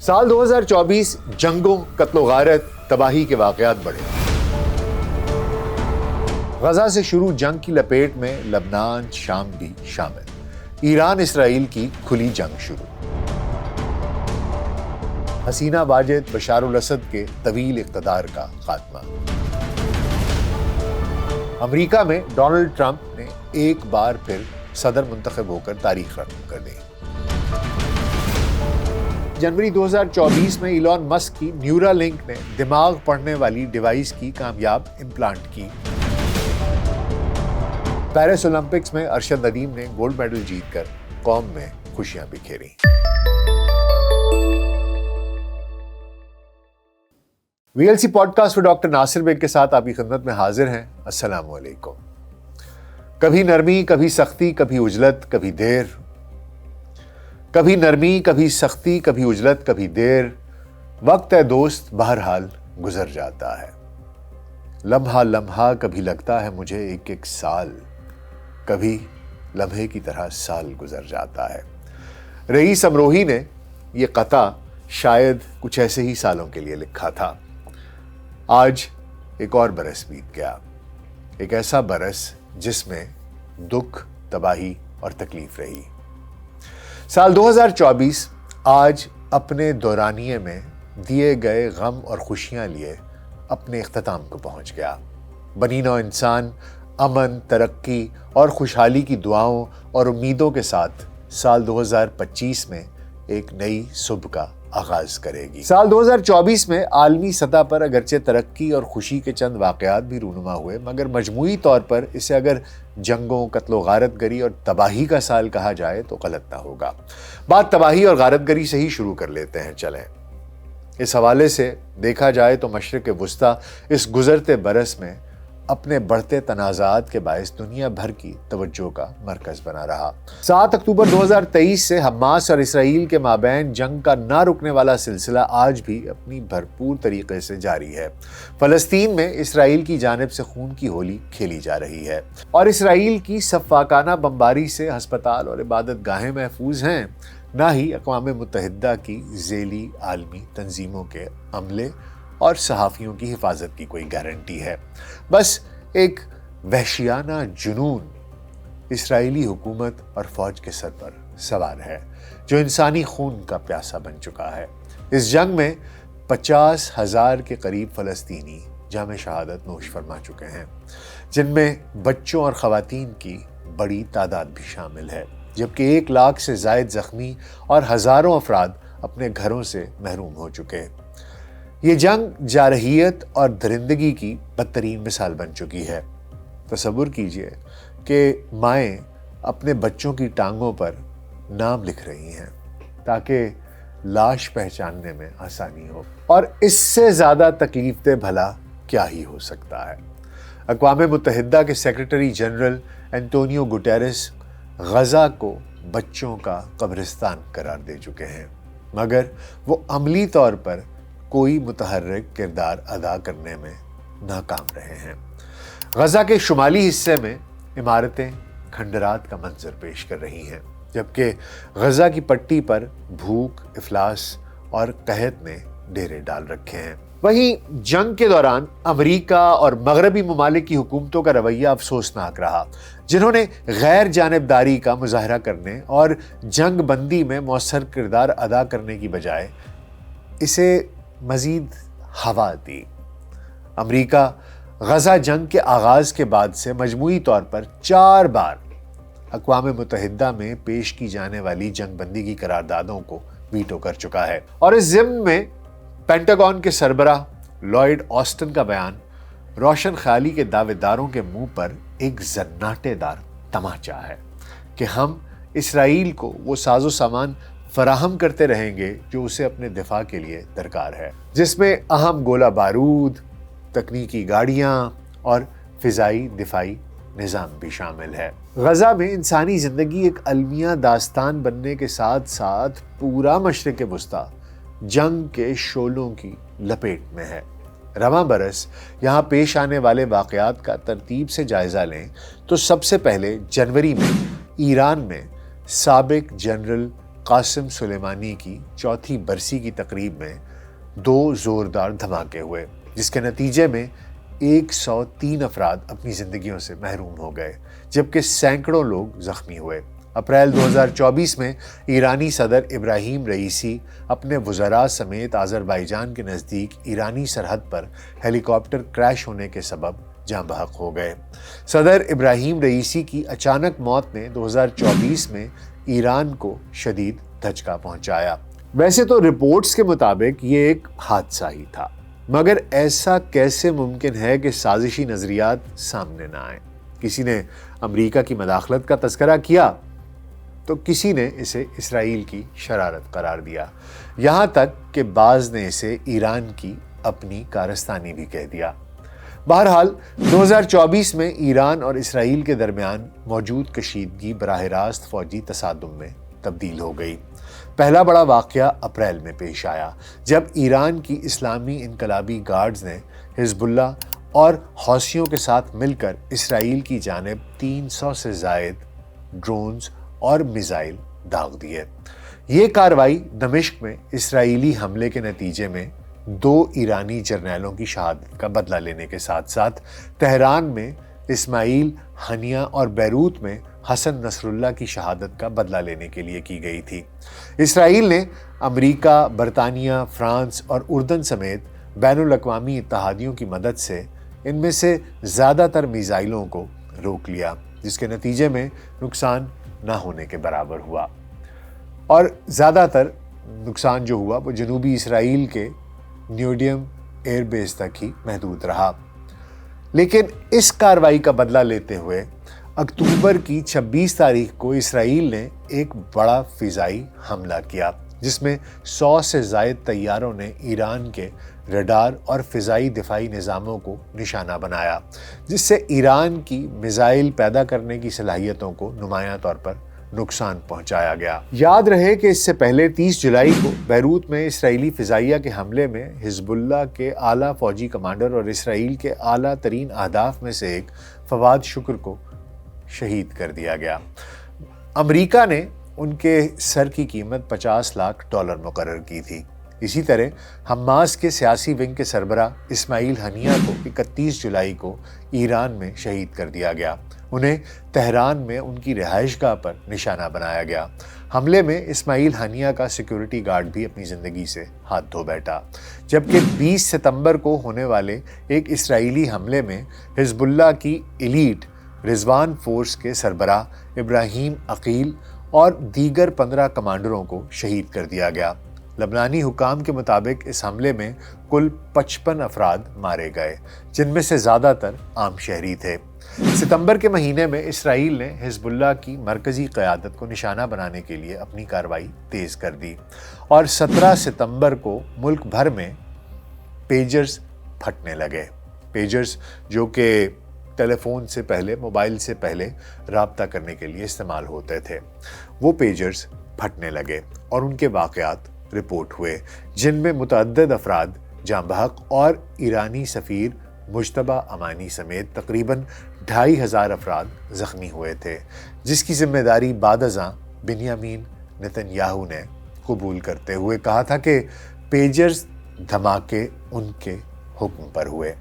سال 2024 جنگوں، قتل و غارت، تباہی کے واقعات بڑھے۔ غزہ سے شروع جنگ کی لپیٹ میں لبنان، شام بھی شامل۔ ایران اسرائیل کی کھلی جنگ شروع۔ حسینہ واجد بشار الاسد کے طویل اقتدار کا خاتمہ۔ امریکہ میں ڈونلڈ ٹرمپ نے ایک بار پھر صدر منتخب ہو کر تاریخ رقم کر دی۔ جنوری 2024 میں ایلون مسک کی نیورا لنک نے دماغ پڑھنے والی ڈیوائس کی کامیاب امپلانٹ کی۔ پیرس اولمپکس میں ارشد ندیم نے گولڈ میڈل جیت کر قوم میں خوشیاں بکھیری۔ VLC پوڈ کاسٹ میں ڈاکٹر ناصر بیگ کے ساتھ آپ کی خدمت میں حاضر ہیں۔ السلام علیکم۔ کبھی نرمی، کبھی سختی، کبھی عجلت، کبھی دیر۔ کبھی نرمی، کبھی سختی، کبھی عجلت، کبھی دیر۔ وقت ہے دوست بہرحال گزر جاتا ہے۔ لمحہ لمحہ کبھی لگتا ہے مجھے ایک ایک سال، کبھی لمحے کی طرح سال گزر جاتا ہے۔ رئیس امروہی نے یہ قطعہ شاید کچھ ایسے ہی سالوں کے لیے لکھا تھا۔ آج ایک اور برس بیت گیا، ایک ایسا برس جس میں دکھ، تباہی اور تکلیف رہی۔ سال 2024 آج اپنے دورانیے میں دیے گئے غم اور خوشیاں لیے اپنے اختتام کو پہنچ گیا۔ بنی نوع انسان امن، ترقی اور خوشحالی کی دعاؤں اور امیدوں کے ساتھ سال 2025 میں ایک نئی صبح کا آغاز کرے گی۔ سال 2024 میں عالمی سطح پر اگرچہ ترقی اور خوشی کے چند واقعات بھی رونما ہوئے، مگر مجموعی طور پر اسے اگر جنگوں، قتل و غارت گری اور تباہی کا سال کہا جائے تو غلط نہ ہوگا۔ بات تباہی اور غارت گری سے ہی شروع کر لیتے ہیں، چلیں۔ اس حوالے سے دیکھا جائے تو مشرق وسطیٰ اس گزرتے برس میں اپنے بڑھتے تنازعات کے باعث دنیا بھر کی توجہ کا مرکز بنا رہا۔ 7 اکتوبر 2023 سے حماس اور اسرائیل کے مابین جنگ کا نہ رکنے والا سلسلہ آج بھی اپنی بھرپور طریقے سے جاری ہے۔ فلسطین میں اسرائیل کی جانب سے خون کی ہولی کھیلی جا رہی ہے اور اسرائیل کی سفاکانہ بمباری سے ہسپتال اور عبادت گاہیں محفوظ ہیں، نہ ہی اقوام متحدہ کی ذیلی عالمی تنظیموں کے عملے اور صحافیوں کی حفاظت کی کوئی گارنٹی ہے۔ بس ایک وحشیانہ جنون اسرائیلی حکومت اور فوج کے سر پر سوار ہے جو انسانی خون کا پیاسا بن چکا ہے۔ اس جنگ میں 50,000 کے قریب فلسطینی جام شہادت نوش فرما چکے ہیں، جن میں بچوں اور خواتین کی بڑی تعداد بھی شامل ہے، جبکہ 1 لاکھ سے زائد زخمی اور ہزاروں افراد اپنے گھروں سے محروم ہو چکے۔ یہ جنگ جارحیت اور درندگی کی بدترین مثال بن چکی ہے۔ تصور کیجئے کہ مائیں اپنے بچوں کی ٹانگوں پر نام لکھ رہی ہیں تاکہ لاش پہچاننے میں آسانی ہو، اور اس سے زیادہ تکلیف دہ بھلا کیا ہی ہو سکتا ہے۔ اقوام متحدہ کے secretary general Antonio Guterres Gaza کو بچوں کا قبرستان قرار دے چکے ہیں، مگر وہ عملی طور پر کوئی متحرک کردار ادا کرنے میں ناکام رہے ہیں۔ غزہ کے شمالی حصے میں عمارتیں کھنڈرات کا منظر پیش کر رہی ہیں، جبکہ غزہ کی پٹی پر بھوک، افلاس اور قحط نے ڈیرے ڈال رکھے ہیں۔ وہیں جنگ کے دوران امریکہ اور مغربی ممالک کی حکومتوں کا رویہ افسوسناک رہا، جنہوں نے غیر جانبداری کا مظاہرہ کرنے اور جنگ بندی میں مؤثر کردار ادا کرنے کی بجائے اسے مزید ہوا دی۔ امریکہ غزہ جنگ کے آغاز کے بعد سے مجموعی طور پر 4 بار اقوام متحدہ میں پیش کی جانے والی جنگ بندی کی قراردادوں کو ویٹو کر چکا ہے، اور اس ضمن میں پینٹاگون کے سربراہ لوئڈ آسٹن کا بیان روشن خیالی کے دعوے داروں کے منہ پر ایک زناٹے دار تماچا ہے کہ ہم اسرائیل کو وہ ساز و سامان فراہم کرتے رہیں گے جو اسے اپنے دفاع کے لیے درکار ہے، جس میں اہم گولہ بارود، تکنیکی گاڑیاں اور فضائی دفاعی نظام بھی شامل ہے۔ غزہ میں انسانی زندگی ایک المیہ داستان بننے کے ساتھ ساتھ پورا مشرق وسطیٰ جنگ کے شعلوں کی لپیٹ میں ہے۔ رواں برس یہاں پیش آنے والے واقعات کا ترتیب سے جائزہ لیں تو سب سے پہلے جنوری میں ایران میں سابق جنرل قاسم سلیمانی کی چوتھی برسی کی تقریب میں 2 زوردار دھماکے ہوئے، جس کے نتیجے میں 103 افراد اپنی زندگیوں سے محروم ہو گئے، جبکہ سینکڑوں لوگ زخمی ہوئے۔ اپریل 2024 میں ایرانی صدر ابراہیم رئیسی اپنے وزراء سمیت آذربائیجان کے نزدیک ایرانی سرحد پر ہیلی کاپٹر کریش ہونے کے سبب جاں بحق ہو گئے۔ صدر ابراہیم رئیسی کی اچانک موت نے 2024 میں ایران کو شدید دھچکا پہنچایا۔ ویسے تو رپورٹس کے مطابق یہ ایک حادثہ ہی تھا، مگر ایسا کیسے ممکن ہے کہ سازشی نظریات سامنے نہ آئیں؟ کسی نے امریکہ کی مداخلت کا تذکرہ کیا تو کسی نے اسے اسرائیل کی شرارت قرار دیا، یہاں تک کہ بعض نے اسے ایران کی اپنی کارستانی بھی کہہ دیا۔ بہرحال 2024 میں ایران اور اسرائیل کے درمیان موجود کشیدگی براہ راست فوجی تصادم میں تبدیل ہو گئی۔ پہلا بڑا واقعہ اپریل میں پیش آیا، جب ایران کی اسلامی انقلابی گارڈز نے حزب اللہ اور حوثیوں کے ساتھ مل کر اسرائیل کی جانب 300 سے زائد ڈرونز اور میزائل داغ دیے۔ یہ کارروائی دمشق میں اسرائیلی حملے کے نتیجے میں 2 ایرانی جرنیلوں کی شہادت کا بدلہ لینے کے ساتھ ساتھ تہران میں اسماعیل ہنیہ اور بیروت میں حسن نصر اللہ کی شہادت کا بدلہ لینے کے لیے کی گئی تھی۔ اسرائیل نے امریکہ، برطانیہ، فرانس اور اردن سمیت بین الاقوامی اتحادیوں کی مدد سے ان میں سے زیادہ تر میزائلوں کو روک لیا، جس کے نتیجے میں نقصان نہ ہونے کے برابر ہوا، اور زیادہ تر نقصان جو ہوا وہ جنوبی اسرائیل کے نیوڈیم ایئر بیس تک ہی محدود رہا۔ لیکن اس کارروائی کا بدلہ لیتے ہوئے اکتوبر کی 26 تاریخ کو اسرائیل نے ایک بڑا فضائی حملہ کیا، جس میں 100 سے زائد طیاروں نے ایران کے ریڈار اور فضائی دفاعی نظاموں کو نشانہ بنایا، جس سے ایران کی میزائل پیدا کرنے کی صلاحیتوں کو نمایاں طور پر نقصان پہنچایا گیا۔ یاد رہے کہ اس سے پہلے 30 جولائی کو بیروت میں اسرائیلی فضائیہ کے حملے میں حزب اللہ کے اعلیٰ فوجی کمانڈر اور اسرائیل کے اعلیٰ ترین اہداف میں سے ایک فواد شکر کو شہید کر دیا گیا۔ امریکہ نے ان کے سر کی قیمت $50 لاکھ مقرر کی تھی۔ اسی طرح حماس کے سیاسی ونگ کے سربراہ اسماعیل ہنیہ کو 31 جولائی کو ایران میں شہید کر دیا گیا۔ انہیں تہران میں ان کی رہائش گاہ پر نشانہ بنایا گیا۔ حملے میں اسماعیل ہنیہ کا سیکیورٹی گارڈ بھی اپنی زندگی سے ہاتھ دھو بیٹھا، جبکہ 20 ستمبر کو ہونے والے ایک اسرائیلی حملے میں حزب اللہ کی ایلیٹ رضوان فورس کے سربراہ ابراہیم عقیل اور دیگر 15 کمانڈروں کو شہید کر دیا گیا۔ لبنانی حکام کے مطابق اس حملے میں کل 55 افراد مارے گئے، جن میں سے زیادہ تر عام شہری تھے۔ ستمبر کے مہینے میں اسرائیل نے حزب اللہ کی مرکزی قیادت کو نشانہ بنانے کے لیے اپنی کارروائی تیز کر دی، اور 17 ستمبر کو ملک بھر میں پیجرز پھٹنے لگے۔ پیجرز جو کہ ٹیلی فون سے پہلے، موبائل سے پہلے رابطہ کرنے کے لیے استعمال ہوتے تھے، وہ پیجرز پھٹنے لگے اور ان کے واقعات رپورٹ ہوئے، جن میں متعدد افراد جاں بحق اور ایرانی سفیر مجتبیٰ امانی سمیت تقریباً 2500 افراد زخمی ہوئے تھے، جس کی ذمہ داری بعد ازاں بنیامین نتنیاہو نے قبول کرتے ہوئے کہا تھا کہ پیجرز دھماکے ان کے حکم پر ہوئے۔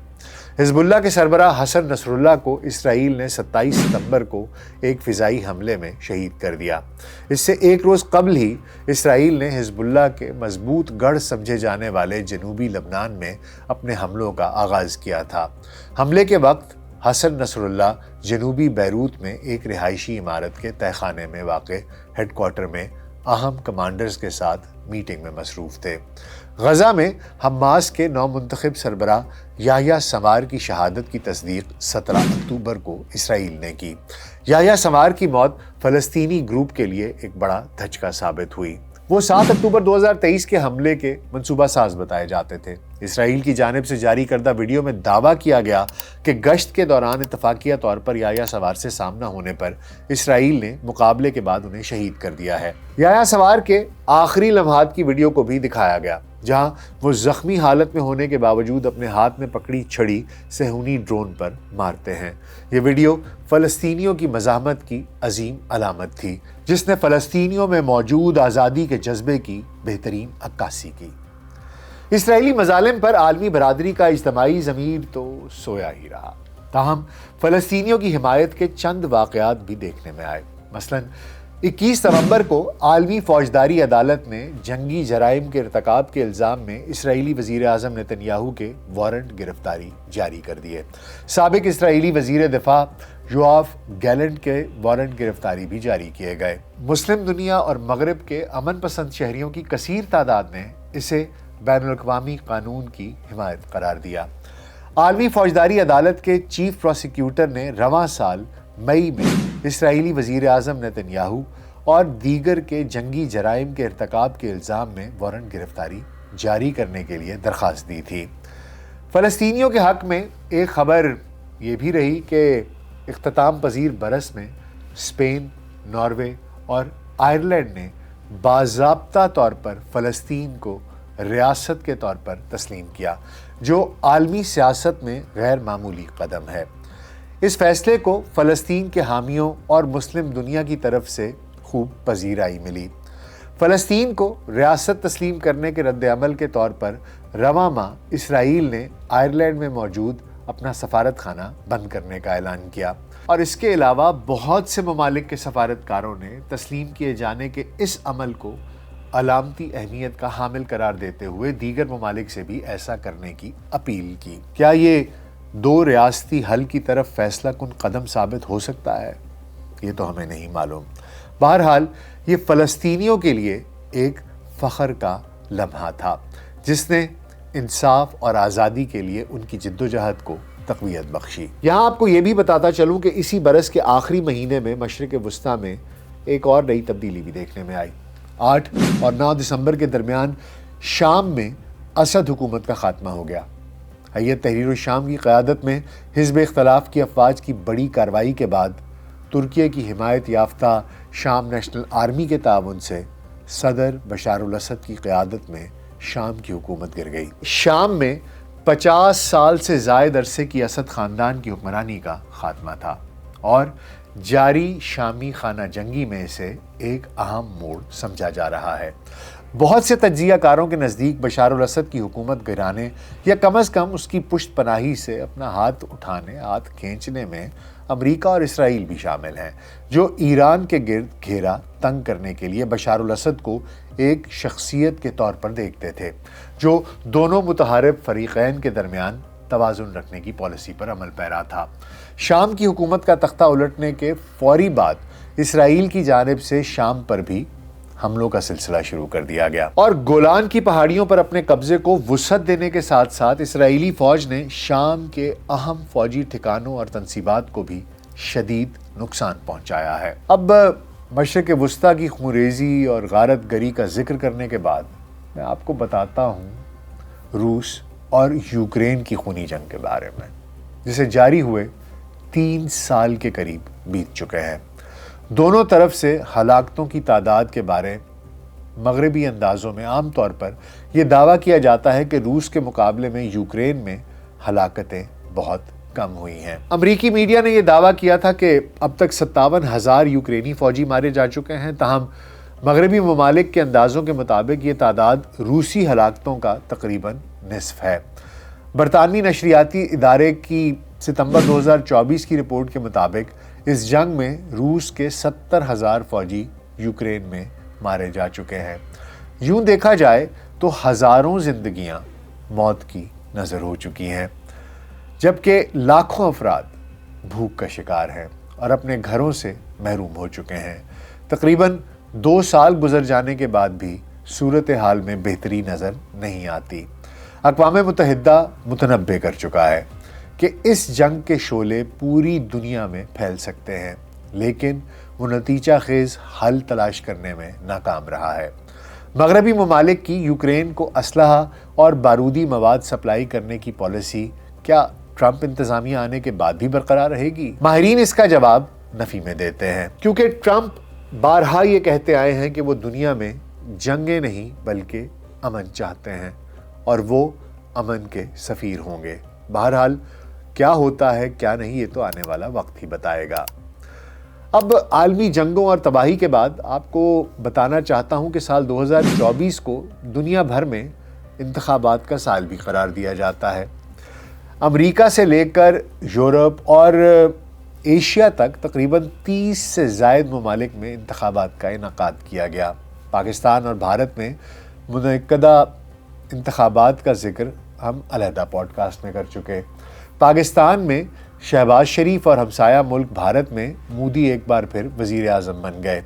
حزب اللہ کے سربراہ حسن نصر اللہ کو اسرائیل نے 27 ستمبر کو ایک فضائی حملے میں شہید کر دیا۔ اس سے ایک روز قبل ہی اسرائیل نے حزب اللہ کے مضبوط گڑھ سمجھے جانے والے جنوبی لبنان میں اپنے حملوں کا آغاز کیا تھا۔ حملے کے وقت حسن نصر اللہ جنوبی بیروت میں ایک رہائشی عمارت کے تہہ خانے میں واقع ہیڈ کوارٹر میں اہم کمانڈرز کے ساتھ میٹنگ میں مصروف تھے۔ غزہ میں حماس کے نو منتخب سربراہ یحییٰ سنوار کی شہادت کی تصدیق 17 اکتوبر کو اسرائیل نے کی۔ یحییٰ سنوار کی موت فلسطینی گروپ کے لیے ایک بڑا دھچکا ثابت ہوئی۔ وہ 7 اکتوبر 2023 کے حملے کے منصوبہ ساز بتائے جاتے تھے۔ اسرائیل کی جانب سے جاری کردہ ویڈیو میں دعویٰ کیا گیا کہ گشت کے دوران اتفاقیہ طور پر یحییٰ سنوار سے سامنا ہونے پر اسرائیل نے مقابلے کے بعد انہیں شہید کر دیا ہے۔ یحییٰ سنوار کے آخری لمحات کی ویڈیو کو بھی دکھایا گیا، جہاں وہ زخمی حالت میں ہونے کے باوجود اپنے ہاتھ میں پکڑی چھڑی صہیونی ڈرون پر مارتے ہیں۔ یہ ویڈیو فلسطینیوں کی مزاحمت کی عظیم علامت تھی، جس نے فلسطینیوں میں موجود آزادی کے جذبے کی بہترین عکاسی کی۔ اسرائیلی مظالم پر عالمی برادری کا اجتماعی ضمیر تو سویا ہی رہا، تاہم فلسطینیوں کی حمایت کے چند واقعات بھی دیکھنے میں آئے۔ مثلاً 21 نومبر کو عالمی فوجداری عدالت نے جنگی جرائم کے ارتکاب کے الزام میں اسرائیلی وزیر اعظم نتن یاہو کے وارنٹ گرفتاری جاری کر دیے۔ سابق اسرائیلی وزیر دفاع یوآف گیلنٹ کے وارنٹ گرفتاری بھی جاری کیے گئے۔ مسلم دنیا اور مغرب کے امن پسند شہریوں کی کثیر تعداد نے اسے بین الاقوامی قانون کی حمایت قرار دیا۔ عالمی فوجداری عدالت کے چیف پروسیکیوٹر نے رواں سال مئی میں اسرائیلی وزیر اعظم نتن یاہو اور دیگر کے جنگی جرائم کے ارتکاب کے الزام میں وارنٹ گرفتاری جاری کرنے کے لیے درخواست دی تھی۔ فلسطینیوں کے حق میں ایک خبر یہ بھی رہی کہ اختتام پذیر برس میں اسپین، ناروے اور آئرلینڈ نے باضابطہ طور پر فلسطین کو ریاست کے طور پر تسلیم کیا، جو عالمی سیاست میں غیر معمولی قدم ہے۔ اس فیصلے کو فلسطین کے حامیوں اور مسلم دنیا کی طرف سے خوب پذیرائی ملی۔ فلسطین کو ریاست تسلیم کرنے کے رد عمل کے طور پر رواں ماہ اسرائیل نے آئرلینڈ میں موجود اپنا سفارت خانہ بند کرنے کا اعلان کیا، اور اس کے علاوہ بہت سے ممالک کے سفارتکاروں نے تسلیم کیے جانے کے اس عمل کو علامتی اہمیت کا حامل قرار دیتے ہوئے دیگر ممالک سے بھی ایسا کرنے کی اپیل کی۔ کیا یہ دو ریاستی حل کی طرف فیصلہ کن قدم ثابت ہو سکتا ہے؟ یہ تو ہمیں نہیں معلوم۔ بہرحال یہ فلسطینیوں کے لیے ایک فخر کا لمحہ تھا، جس نے انصاف اور آزادی کے لیے ان کی جدوجہد کو تقویت بخشی۔ یہاں آپ کو یہ بھی بتاتا چلوں کہ اسی برس کے آخری مہینے میں مشرق وسطیٰ میں ایک اور نئی تبدیلی بھی دیکھنے میں آئی۔ 8 اور 9 دسمبر کے درمیان شام میں اسد حکومت کا خاتمہ ہو گیا۔ حیات تحریر الشام کی قیادت میں حزب اختلاف کی افواج کی بڑی کارروائی کے بعد ترکیے کی حمایت یافتہ شام نیشنل آرمی کے تعاون سے صدر بشار الاسد کی قیادت میں شام کی حکومت گر گئی۔ شام میں 50 سال سے زائد عرصے کی اسد خاندان کی حکمرانی کا خاتمہ تھا، اور جاری شامی خانہ جنگی میں اسے ایک اہم موڑ سمجھا جا رہا ہے۔ بہت سے تجزیہ کاروں کے نزدیک بشار الاسد کی حکومت گرانے یا کم از کم اس کی پشت پناہی سے اپنا ہاتھ کھینچنے میں امریکہ اور اسرائیل بھی شامل ہیں، جو ایران کے گرد گھیرا تنگ کرنے کے لیے بشار الاسد کو ایک شخصیت کے طور پر دیکھتے تھے، جو دونوں متحارب فریقین کے درمیان توازن رکھنے کی پالیسی پر عمل پیرا تھا۔ شام کی حکومت کا تختہ الٹنے کے فوری بعد اسرائیل کی جانب سے شام پر بھی حملوں کا سلسلہ شروع کر دیا گیا، اور گولان کی پہاڑیوں پر اپنے قبضے کو وسعت دینے کے ساتھ ساتھ اسرائیلی فوج نے شام کے اہم فوجی ٹھکانوں اور تنصیبات کو بھی شدید نقصان پہنچایا ہے۔ اب مشرق وسطیٰ کی خونریزی اور غارت گری کا ذکر کرنے کے بعد میں آپ کو بتاتا ہوں روس اور یوکرین کی خونی جنگ کے بارے میں، جسے جاری ہوئے 3 سال کے قریب بیت چکے ہیں۔ دونوں طرف سے ہلاکتوں کی تعداد کے بارے مغربی اندازوں میں عام طور پر یہ دعویٰ کیا جاتا ہے کہ روس کے مقابلے میں یوکرین میں ہلاکتیں بہت کم ہوئی ہیں۔ امریکی میڈیا نے یہ دعویٰ کیا تھا کہ اب تک 57,000 یوکرینی فوجی مارے جا چکے ہیں، تاہم مغربی ممالک کے اندازوں کے مطابق یہ تعداد روسی ہلاکتوں کا تقریباً نصف ہے۔ برطانوی نشریاتی ادارے کی ستمبر 2024 کی رپورٹ کے مطابق اس جنگ میں روس کے 70,000 فوجی یوکرین میں مارے جا چکے ہیں۔ یوں دیکھا جائے تو ہزاروں زندگیاں موت کی نذر ہو چکی ہیں، جبکہ لاکھوں افراد بھوک کا شکار ہیں اور اپنے گھروں سے محروم ہو چکے ہیں۔ تقریباً 2 سال گزر جانے کے بعد بھی صورتحال میں بہتری نظر نہیں آتی۔ اقوام متحدہ متنبع کر چکا ہے کہ اس جنگ کے شعلے پوری دنیا میں پھیل سکتے ہیں، لیکن وہ نتیجہ خیز حل تلاش کرنے میں ناکام رہا ہے۔ مغربی ممالک کی یوکرین کو اسلحہ اور بارودی مواد سپلائی کرنے کی پالیسی کیا ٹرمپ انتظامیہ آنے کے بعد بھی برقرار رہے گی؟ ماہرین اس کا جواب نفی میں دیتے ہیں، کیونکہ ٹرمپ بارہا یہ کہتے آئے ہیں کہ وہ دنیا میں جنگیں نہیں بلکہ امن چاہتے ہیں اور وہ امن کے سفیر ہوں گے۔ بہرحال کیا ہوتا ہے کیا نہیں یہ تو آنے والا وقت ہی بتائے گا۔ اب عالمی جنگوں اور تباہی کے بعد آپ کو بتانا چاہتا ہوں کہ سال 2024 کو دنیا بھر میں انتخابات کا سال بھی قرار دیا جاتا ہے۔ امریکہ سے لے کر یورپ اور ایشیا تک تقریباً 30 سے زائد ممالک میں انتخابات کا انعقاد کیا گیا۔ پاکستان اور بھارت میں منعقدہ انتخابات کا ذکر ہم علیحدہ پوڈ کاسٹ میں کر چکے۔ پاکستان میں شہباز شریف اور ہمسایہ ملک بھارت میں مودی ایک بار پھر وزیر اعظم بن گئے۔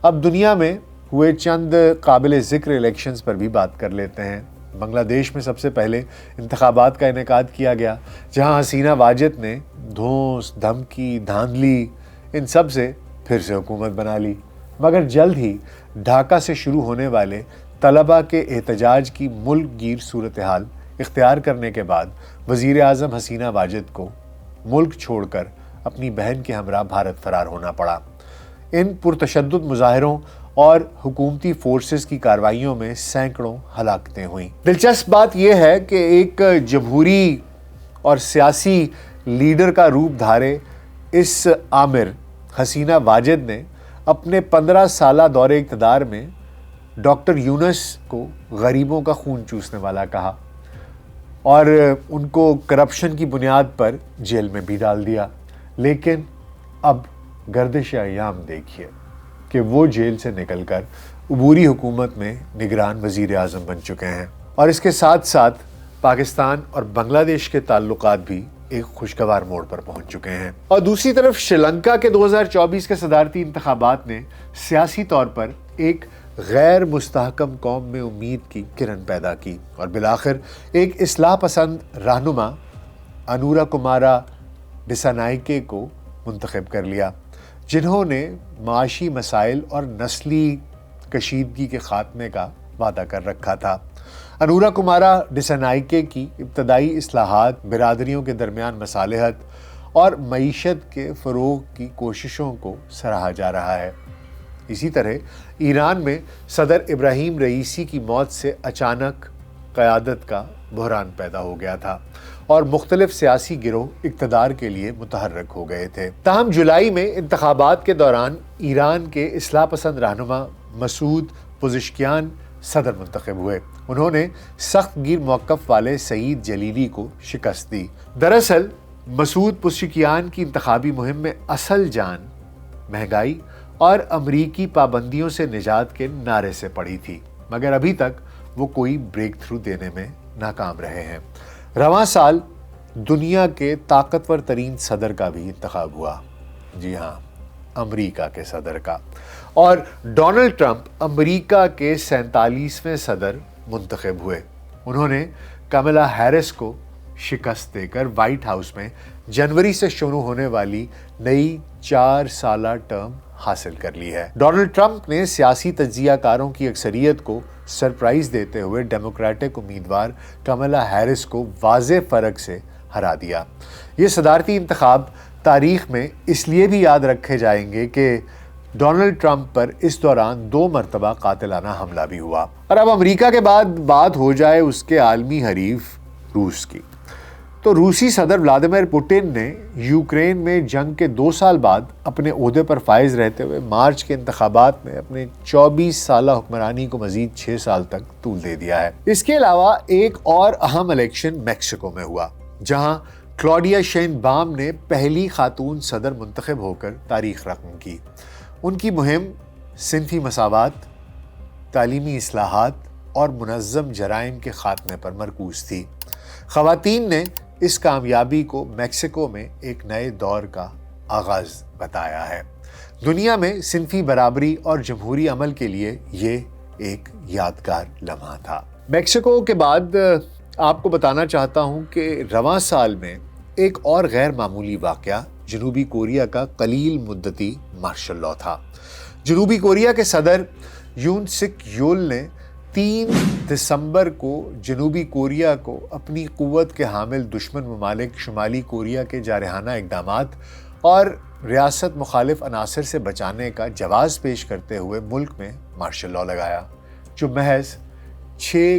اب دنیا میں ہوئے چند قابل ذکر الیکشنز پر بھی بات کر لیتے ہیں۔ بنگلہ دیش میں سب سے پہلے انتخابات کا انعقاد کیا گیا، جہاں حسینہ واجد نے دھونس، دھمکی، دھاندلی ان سب سے پھر سے حکومت بنا لی، مگر جلد ہی ڈھاکہ سے شروع ہونے والے طلباء کے احتجاج کی ملک گیر صورتحال اختیار کرنے کے بعد وزیر اعظم حسینہ واجد کو ملک چھوڑ کر اپنی بہن کے ہمراہ بھارت فرار ہونا پڑا۔ ان پرتشدد مظاہروں اور حکومتی فورسز کی کارروائیوں میں سینکڑوں ہلاکتیں ہوئیں۔ دلچسپ بات یہ ہے کہ ایک جمہوری اور سیاسی لیڈر کا روپ دھارے اس آمر حسینہ واجد نے اپنے 15 سالہ دور اقتدار میں ڈاکٹر یونس کو غریبوں کا خون چوسنے والا کہا اور ان کو کرپشن کی بنیاد پر جیل میں بھی ڈال دیا۔ لیکن اب گردش ایام دیکھیے کہ وہ جیل سے نکل کر عبوری حکومت میں نگران وزیر اعظم بن چکے ہیں، اور اس کے ساتھ ساتھ پاکستان اور بنگلہ دیش کے تعلقات بھی ایک خوشگوار موڑ پر پہنچ چکے ہیں۔ اور دوسری طرف شری لنکا کے 2024 کے صدارتی انتخابات نے سیاسی طور پر ایک غیر مستحکم قوم میں امید کی کرن پیدا کی اور بالآخر ایک اصلاح پسند رہنما انورا کمارا ڈسانائکے کو منتخب کر لیا، جنہوں نے معاشی مسائل اور نسلی کشیدگی کے خاتمے کا وعدہ کر رکھا تھا۔ انورا کمارا ڈسانائکے کی ابتدائی اصلاحات، برادریوں کے درمیان مصالحت اور معیشت کے فروغ کی کوششوں کو سراہا جا رہا ہے۔ اسی طرح ایران میں صدر ابراہیم رئیسی کی موت سے اچانک قیادت کا بحران پیدا ہو گیا تھا اور مختلف سیاسی گروہ اقتدار کے لیے متحرک ہو گئے تھے۔ تاہم جولائی میں انتخابات کے دوران ایران کے اصلاح پسند رہنما مسعود پزشکیان صدر منتخب ہوئے۔ انہوں نے سخت گیر موقف والے سعید جلیلی کو شکست دی۔ دراصل مسعود پزشکیان کی انتخابی مہم میں اصل جان مہنگائی اور امریکی پابندیوں سے نجات کے نعرے سے پڑی تھی، مگر ابھی تک وہ کوئی بریک تھرو دینے میں ناکام رہے ہیں۔ رواں سال دنیا کے طاقتور ترین صدر کا بھی انتخاب ہوا، جی ہاں، امریکہ کے صدر کا، اور ڈونلڈ ٹرمپ امریکہ کے 47ویں صدر منتخب ہوئے۔ انہوں نے کملا ہیرس کو شکست دے کر وائٹ ہاؤس میں جنوری سے شروع ہونے والی نئی 4 سالہ ٹرم حاصل کر لی ہے۔ ڈونلڈ ٹرمپ نے سیاسی تجزیہ کاروں کی اکثریت کو سرپرائز دیتے ہوئے ڈیموکریٹک امیدوار کملا ہیرس کو واضح فرق سے ہرا دیا۔ یہ صدارتی انتخاب تاریخ میں اس لیے بھی یاد رکھے جائیں گے کہ ڈونلڈ ٹرمپ پر اس دوران 2 مرتبہ قاتلانہ حملہ بھی ہوا۔ اور اب امریکہ کے بعد بات ہو جائے اس کے عالمی حریف روس کی، تو روسی صدر ولادیمیر پوٹن نے یوکرین میں جنگ کے 2 سال بعد اپنے عہدے پر فائز رہتے ہوئے مارچ کے انتخابات میں اپنے 24 سالہ حکمرانی کو مزید 6 سال تک طول دے دیا ہے۔ اس کے علاوہ ایک اور اہم الیکشن میکسیکو میں ہوا، جہاں کلاڈیا شین بام نے پہلی خاتون صدر منتخب ہو کر تاریخ رقم کی۔ ان کی مہم صنفی مساوات، تعلیمی اصلاحات اور منظم جرائم کے خاتمے پر مرکوز تھی۔ خواتین نے اس کامیابی کو میکسیکو میں ایک نئے دور کا آغاز بتایا ہے۔ دنیا میں صنفی برابری اور جمہوری عمل کے لیے یہ ایک یادگار لمحہ تھا۔ میکسیکو کے بعد آپ کو بتانا چاہتا ہوں کہ رواں سال میں ایک اور غیر معمولی واقعہ جنوبی کوریا کا قلیل مدتی مارشل لاء تھا۔ جنوبی کوریا کے صدر یون سک یول نے 3 دسمبر کو جنوبی کوریا کو اپنی قوت کے حامل دشمن ممالک شمالی کوریا کے جارحانہ اقدامات اور ریاست مخالف عناصر سے بچانے کا جواز پیش کرتے ہوئے ملک میں مارشل لاء لگایا، جو محض 6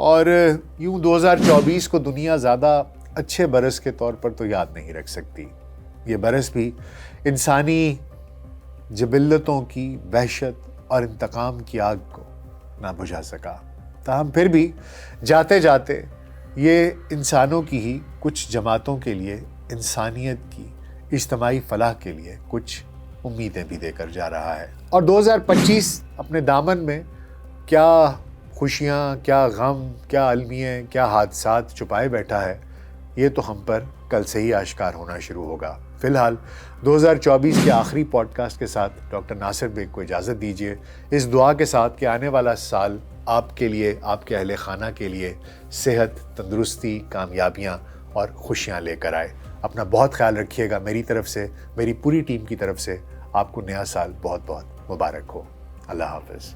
اور یوں 2024 کو دنیا زیادہ اچھے برس کے طور پر تو یاد نہیں رکھ سکتی. یہ برس بھی انسانی جبلتوں کی وحشت اور انتقام کی آگ کو نہ بجھا سکا. تاہم پھر بھی جاتے جاتے یہ انسانوں کی ہی کچھ جماعتوں کے لیے انسانیت کی اجتماعی فلاح کے لیے کچھ امیدیں بھی دے کر جا رہا ہے. اور 2025 اپنے دامن میں کیا خوشیاں، کیا غم، کیا المیے، کیا حادثات چھپائے بیٹھا ہے، یہ تو ہم پر کل سے ہی آشکار ہونا شروع ہوگا. فی الحال 2024 کے آخری پوڈ کاسٹ کے ساتھ ڈاکٹر ناصر بیگ کو اجازت دیجیے، اس دعا کے ساتھ کہ آنے والا سال آپ کے لیے، آپ کے اہل خانہ کے لیے صحت، تندرستی، کامیابیاں اور خوشیاں لے کر آئے. اپنا بہت خیال رکھیے گا. میری طرف سے، میری پوری ٹیم کی طرف سے آپ کو نیا سال بہت بہت مبارک ہو. اللہ حافظ.